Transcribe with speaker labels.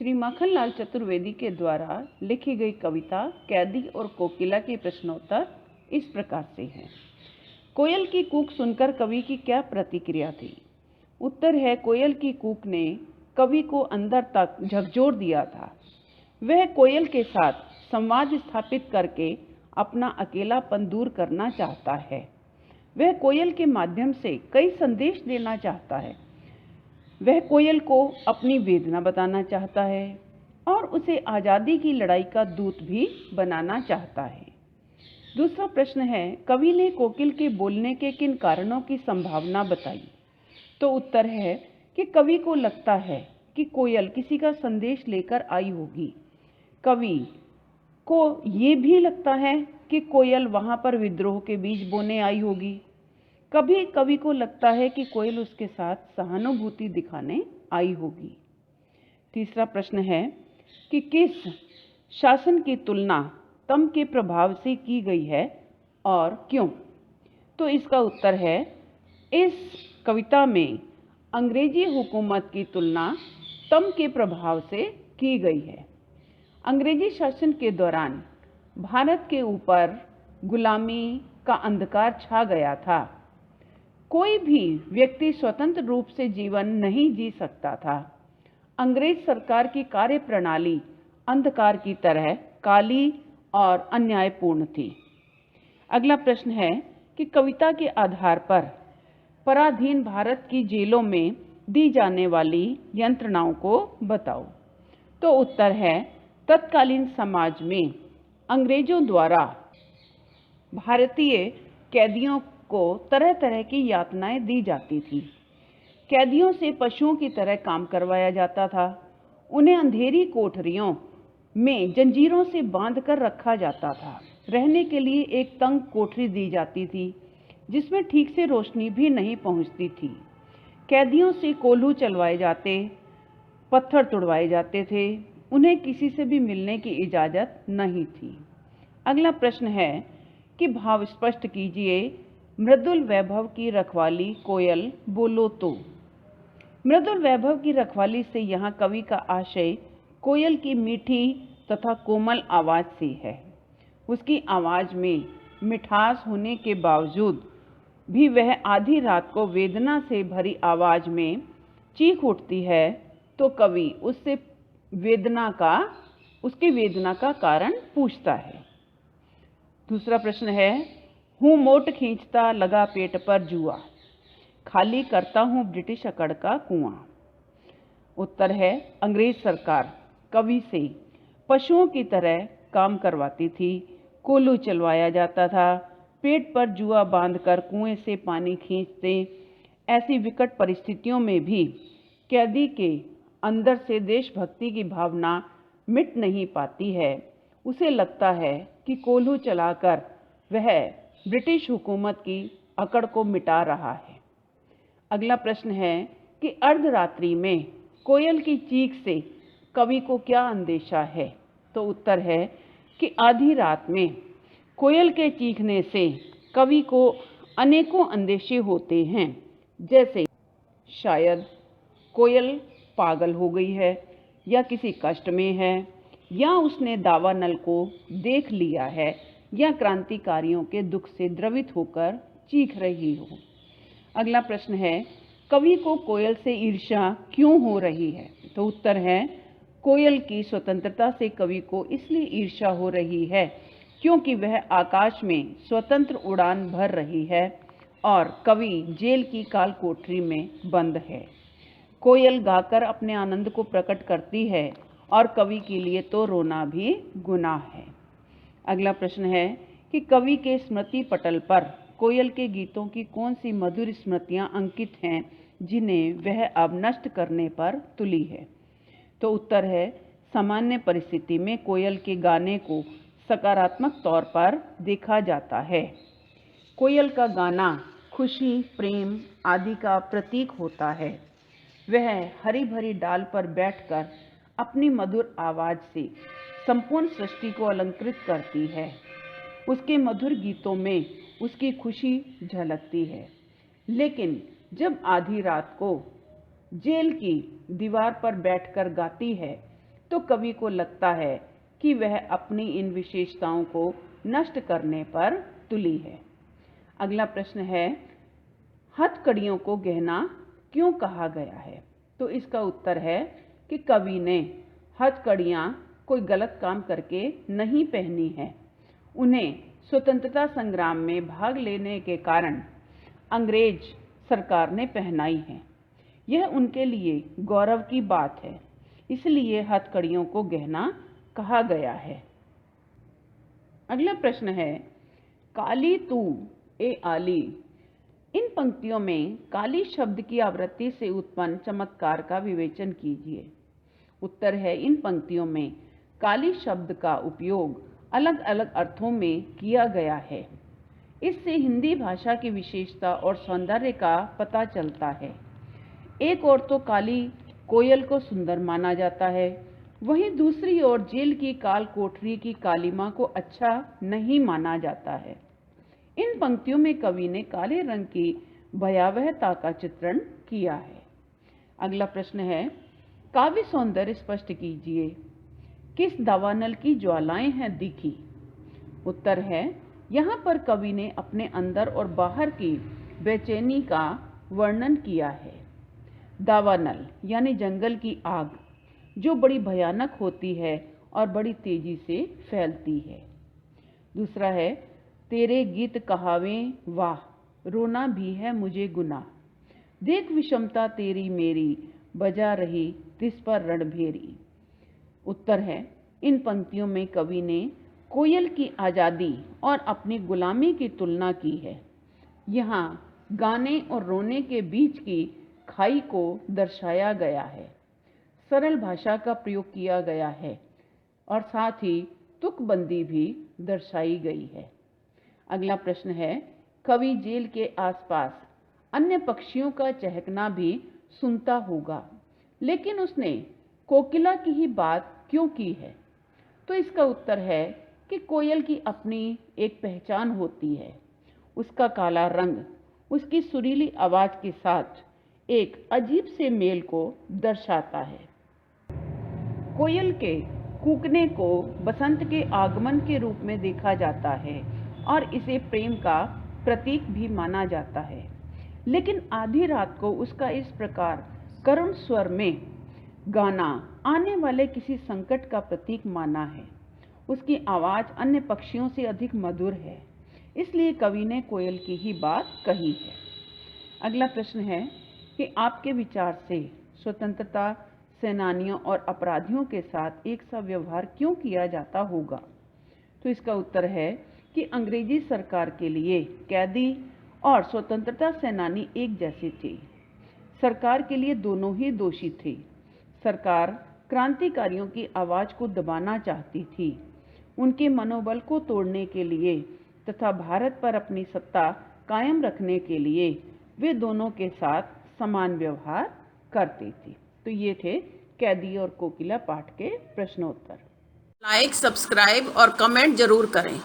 Speaker 1: श्री माखनलाल चतुर्वेदी के द्वारा लिखी गई कविता कैदी और कोकिला के प्रश्नोत्तर इस प्रकार से है। कोयल की कूक सुनकर कवि की क्या प्रतिक्रिया थी? उत्तर है, कोयल की कूक ने कवि को अंदर तक झकझोर दिया था। वह कोयल के साथ संवाद स्थापित करके अपना अकेलापन दूर करना चाहता है। वह कोयल के माध्यम से कई संदेश देना चाहता है। वह कोयल को अपनी वेदना बताना चाहता है और उसे आज़ादी की लड़ाई का दूत भी बनाना चाहता है। दूसरा प्रश्न है, कवि ने कोकिल के बोलने के किन कारणों की संभावना बताई? तो उत्तर है कि कवि को लगता है कि कोयल किसी का संदेश लेकर आई होगी। कवि को ये भी लगता है कि कोयल वहाँ पर विद्रोह के बीज बोने आई होगी। कभी कवि को लगता है कि कोयल उसके साथ सहानुभूति दिखाने आई होगी। तीसरा प्रश्न है कि किस शासन की तुलना तम के प्रभाव से की गई है और क्यों? तो इसका उत्तर है, इस कविता में अंग्रेजी हुकूमत की तुलना तम के प्रभाव से की गई है। अंग्रेजी शासन के दौरान भारत के ऊपर गुलामी का अंधकार छा गया था। कोई भी व्यक्ति स्वतंत्र रूप से जीवन नहीं जी सकता था। अंग्रेज सरकार की कार्यप्रणाली अंधकार की तरह काली और अन्यायपूर्ण थी। अगला प्रश्न है कि कविता के आधार पर पराधीन भारत की जेलों में दी जाने वाली यंत्रणाओं को बताओ। तो उत्तर है, तत्कालीन समाज में अंग्रेजों द्वारा भारतीय कैदियों को तरह तरह की यातनाएं दी जाती थी। कैदियों से पशुओं की तरह काम करवाया जाता था। उन्हें अंधेरी कोठरियों में जंजीरों से बांधकर रखा जाता था। रहने के लिए एक तंग कोठरी दी जाती थी जिसमें ठीक से रोशनी भी नहीं पहुंचती थी। कैदियों से कोल्हू चलवाए जाते, पत्थर तुड़वाए जाते थे। उन्हें किसी से भी मिलने की इजाज़त नहीं थी। अगला प्रश्न है कि भाव स्पष्ट कीजिए। मृदुल वैभव की रखवाली कोयल बोलो तो। मृदुल वैभव की रखवाली से यहाँ कवि का आशय कोयल की मीठी तथा कोमल आवाज़ से है। उसकी आवाज़ में मिठास होने के बावजूद भी वह आधी रात को वेदना से भरी आवाज़ में चीख उठती है, तो कवि उसकी वेदना का कारण पूछता है। दूसरा प्रश्न है, हूँ मोट खींचता लगा पेट पर जुआ, खाली करता हूँ ब्रिटिश अकड़ का कुआं। उत्तर है, अंग्रेज सरकार कवि से पशुओं की तरह काम करवाती थी। कोल्हू चलवाया जाता था, पेट पर जुआ बांधकर कुएं से पानी खींचते। ऐसी विकट परिस्थितियों में भी कैदी के अंदर से देशभक्ति की भावना मिट नहीं पाती है। उसे लगता है कि कोल्हू चलाकर वह ब्रिटिश हुकूमत की अकड़ को मिटा रहा है। अगला प्रश्न है कि अर्धरात्रि में कोयल की चीख से कवि को क्या अंदेशा है? तो उत्तर है कि आधी रात में कोयल के चीखने से कवि को अनेकों अंदेशे होते हैं। जैसे शायद कोयल पागल हो गई है या किसी कष्ट में है, या उसने दावानल को देख लिया है, या क्रांतिकारियों के दुख से द्रवित होकर चीख रही हो। अगला प्रश्न है, कवि को कोयल से ईर्ष्या क्यों हो रही है? तो उत्तर है, कोयल की स्वतंत्रता से कवि को इसलिए ईर्ष्या हो रही है क्योंकि वह आकाश में स्वतंत्र उड़ान भर रही है और कवि जेल की काल कोठरी में बंद है। कोयल गाकर अपने आनंद को प्रकट करती है और कवि के लिए तो रोना भी गुनाह है। अगला प्रश्न है कि कवि के स्मृति पटल पर कोयल के गीतों की कौन सी मधुर स्मृतियां अंकित हैं जिन्हें वह अब नष्ट करने पर तुली है? तो उत्तर है, सामान्य परिस्थिति में कोयल के गाने को सकारात्मक तौर पर देखा जाता है। कोयल का गाना खुशी, प्रेम आदि का प्रतीक होता है। वह हरी भरी डाल पर बैठकर अपनी मधुर आवाज़ से संपूर्ण सृष्टि को अलंकृत करती है। उसके मधुर गीतों में उसकी खुशी झलकती है। लेकिन जब आधी रात को जेल की दीवार पर बैठकर गाती है, तो कवि को लगता है कि वह अपनी इन विशेषताओं को नष्ट करने पर तुली है। अगला प्रश्न है, हथकड़ियों को गहना क्यों कहा गया है? तो इसका उत्तर है कि कवि ने हथकड़ियाँ कोई गलत काम करके नहीं पहनी है। उन्हें स्वतंत्रता संग्राम में भाग लेने के कारण अंग्रेज सरकार ने पहनाई है। यह उनके लिए गौरव की बात है, इसलिए हथकड़ियों को गहना कहा गया है। अगला प्रश्न है, काली तू ए आली। इन पंक्तियों में काली शब्द की आवृत्ति से उत्पन्न चमत्कार का विवेचन कीजिए। उत्तर है, इन पंक्तियों में काली शब्द का उपयोग अलग अलग अर्थों में किया गया है। इससे हिंदी भाषा की विशेषता और सौंदर्य का पता चलता है। एक ओर तो काली कोयल को सुंदर माना जाता है, वहीं दूसरी ओर जेल की काल कोठरी की कालीमा को अच्छा नहीं माना जाता है। इन पंक्तियों में कवि ने काले रंग की भयावहता का चित्रण किया है। अगला प्रश्न है, काव्य सौंदर्य स्पष्ट कीजिए। किस दावानल की ज्वालाएं हैं दिखी? उत्तर है, यहाँ पर कवि ने अपने अंदर और बाहर की बेचैनी का वर्णन किया है। दावानल यानी जंगल की आग, जो बड़ी भयानक होती है और बड़ी तेजी से फैलती है। दूसरा है, तेरे गीत कहावें वाह, रोना भी है मुझे गुनाह, देख विषमता तेरी मेरी, बजा रही तिस पर रणभेरी। उत्तर है, इन पंक्तियों में कवि ने कोयल की आज़ादी और अपनी गुलामी की तुलना की है। यहाँ गाने और रोने के बीच की खाई को दर्शाया गया है। सरल भाषा का प्रयोग किया गया है और साथ ही तुकबंदी भी दर्शाई गई है। अगला प्रश्न है, कवि जेल के आसपास अन्य पक्षियों का चहकना भी सुनता होगा, लेकिन उसने कोकिला की ही बात क्यों की है? तो इसका उत्तर है कि कोयल की अपनी एक पहचान होती है। उसका काला रंग उसकी सुरीली आवाज के साथ एक अजीब से मेल को दर्शाता है। कोयल के कूकने को बसंत के आगमन के रूप में देखा जाता है और इसे प्रेम का प्रतीक भी माना जाता है। लेकिन आधी रात को उसका इस प्रकार करुण स्वर में गाना आने वाले किसी संकट का प्रतीक माना है। उसकी आवाज़ अन्य पक्षियों से अधिक मधुर है, इसलिए कवि ने कोयल की ही बात कही है। अगला प्रश्न है कि आपके विचार से स्वतंत्रता सेनानियों और अपराधियों के साथ एक सा व्यवहार क्यों किया जाता होगा? तो इसका उत्तर है कि अंग्रेजी सरकार के लिए कैदी और स्वतंत्रता सेनानी एक जैसे थे। सरकार के लिए दोनों ही दोषी थे। सरकार क्रांतिकारियों की आवाज़ को दबाना चाहती थी, उनके मनोबल को तोड़ने के लिए तथा भारत पर अपनी सत्ता कायम रखने के लिए वे दोनों के साथ समान व्यवहार करती थी। तो ये थे कैदी और कोकिला पाठ के प्रश्नोत्तर।
Speaker 2: लाइक, सब्सक्राइब और कमेंट जरूर करें।